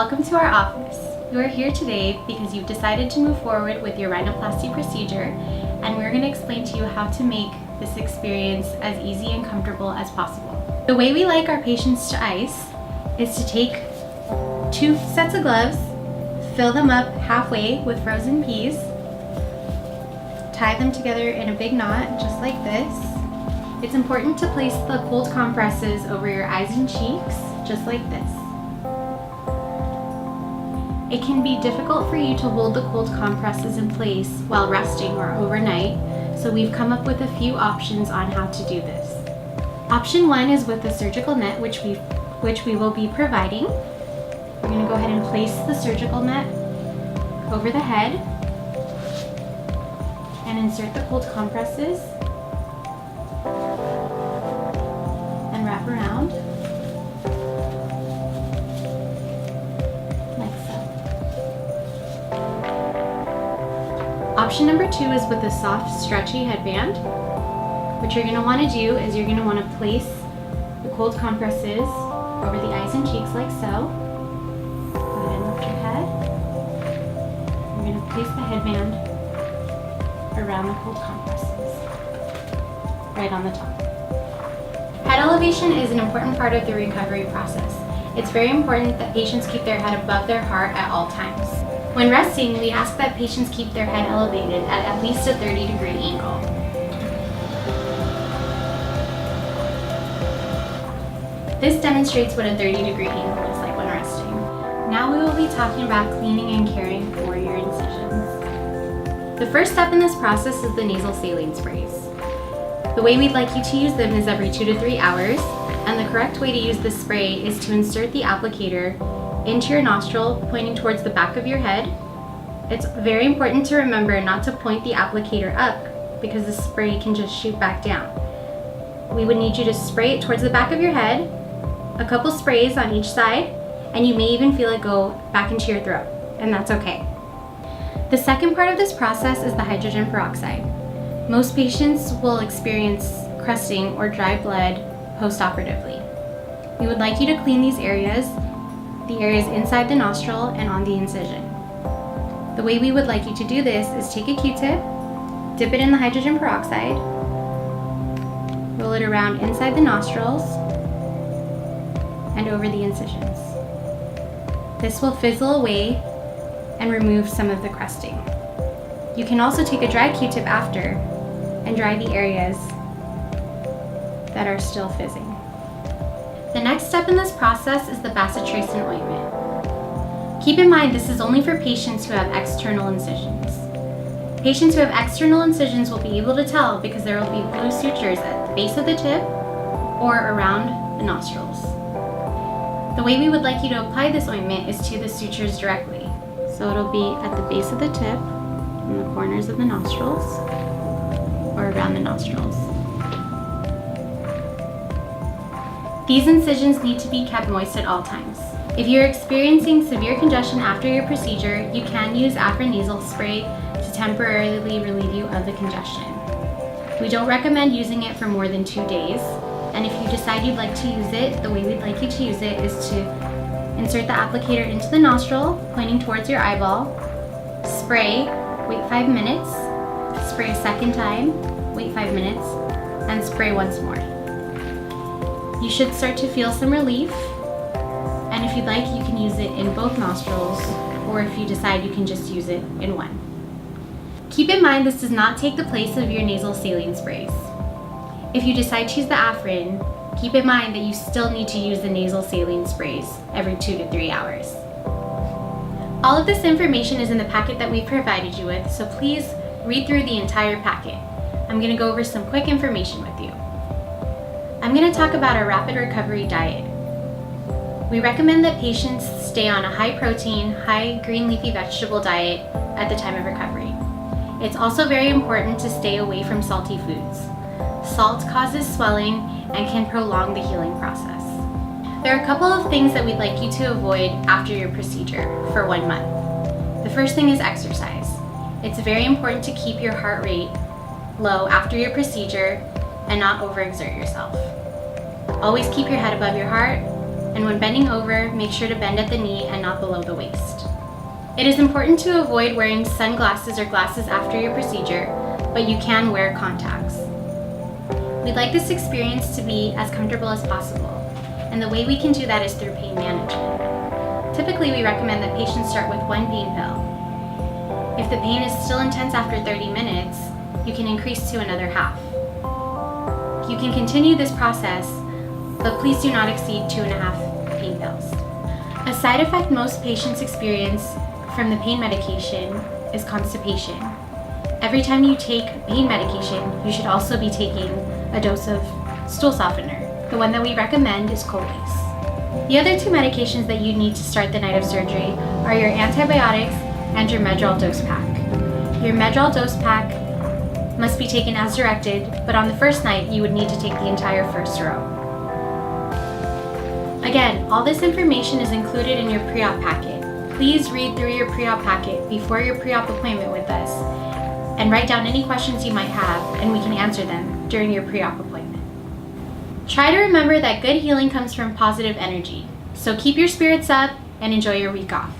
Welcome to our office. You are here today because you've decided to move forward with your rhinoplasty procedure, and we're going to explain to you how to make this experience as easy and comfortable as possible. The way we like our patients to ice is to take 2 sets of gloves, fill them up halfway with frozen peas, tie them together in a big knot just like this. It's important to place the cold compresses over your eyes and cheeks just like this. It can be difficult for you to hold the cold compresses in place while resting or overnight, so we've come up with a few options on how to do this. Option 1 is with the surgical net, which we will be providing. We're going to go ahead and place the surgical net over the head and insert the cold compresses and wrap around like so. Option number 2 is with a soft, stretchy headband. What you're going to want to do is you're going to want to place the cold compresses over the eyes and cheeks like so. Go ahead and lift your head. You're going to place the headband around the cold compresses, right on the top. Head elevation is an important part of the recovery process. It's very important that patients keep their head above their heart at all times. When resting, we ask that patients keep their head elevated at least a 30-degree angle. This demonstrates what a 30-degree angle looks like when resting. Now we will be talking about cleaning and caring for your incisions. The first step in this process is the nasal saline sprays. The way we'd like you to use them is every 2 to 3 hours, and the correct way to use this spray is to insert the applicator into your nostril, pointing towards the back of your head. It's very important to remember not to point the applicator up because the spray can just shoot back down. We would need you to spray it towards the back of your head, a couple sprays on each side, and you may even feel it go back into your throat, and that's okay. The second part of this process is the hydrogen peroxide. Most patients will experience crusting or dry blood post-operatively. We would like you to clean these areas, the areas inside the nostril and on the incision. The way we would like you to do this is take a Q-tip, dip it in the hydrogen peroxide, roll it around inside the nostrils and over the incisions. This will fizzle away and remove some of the crusting. You can also take a dry Q-tip after and dry the areas that are still fizzing. The next step in this process is the bacitracin ointment. Keep in mind this is only for patients who have external incisions. Patients who have external incisions will be able to tell because there will be blue sutures at the base of the tip or around the nostrils. The way we would like you to apply this ointment is to the sutures directly. So it'll be at the base of the tip, in the corners of the nostrils, or around the nostrils. These incisions need to be kept moist at all times. If you're experiencing severe congestion after your procedure, you can use afro-nasal spray to temporarily relieve you of the congestion. We don't recommend using it for more than 2 days, and if you decide you'd like to use it, the way we'd like you to use it is to insert the applicator into the nostril, pointing towards your eyeball, spray, wait 5 minutes, spray a second time, wait 5 minutes, and spray once more. You should start to feel some relief, and if you'd like, you can use it in both nostrils, or if you decide you can just use it in one. Keep in mind this does not take the place of your nasal saline sprays. If you decide to use the Afrin, keep in mind that you still need to use the nasal saline sprays every 2 to 3 hours. All of this information is in the packet that we provided you with, so please read through the entire packet. I'm going to go over some quick information with you. I'm going to talk about our rapid recovery diet. We recommend that patients stay on a high protein, high green leafy vegetable diet at the time of recovery. It's also very important to stay away from salty foods. Salt causes swelling and can prolong the healing process. There are a couple of things that we'd like you to avoid after your procedure for 1 month. The first thing is exercise. It's very important to keep your heart rate low after your procedure and not overexert yourself. Always keep your head above your heart and when bending over, make sure to bend at the knee and not below the waist. It is important to avoid wearing sunglasses or glasses after your procedure, but you can wear contacts. We'd like this experience to be as comfortable as possible, and the way we can do that is through pain management. Typically, we recommend that patients start with one pain pill. If the pain is still intense after 30 minutes, you can increase to another half. You can continue this process, but please do not exceed 2.5 pain pills. A side effect most patients experience from the pain medication is constipation. Every time you take pain medication, you should also be taking a dose of stool softener. The one that we recommend is Colace. The other 2 medications that you need to start the night of surgery are your antibiotics and your Medrol dose pack. Your Medrol dose pack must be taken as directed, but on the first night, you would need to take the entire first row. Again, all this information is included in your pre-op packet. Please read through your pre-op packet before your pre-op appointment with us and write down any questions you might have, and we can answer them during your pre-op appointment. Try to remember that good healing comes from positive energy, so keep your spirits up and enjoy your week off.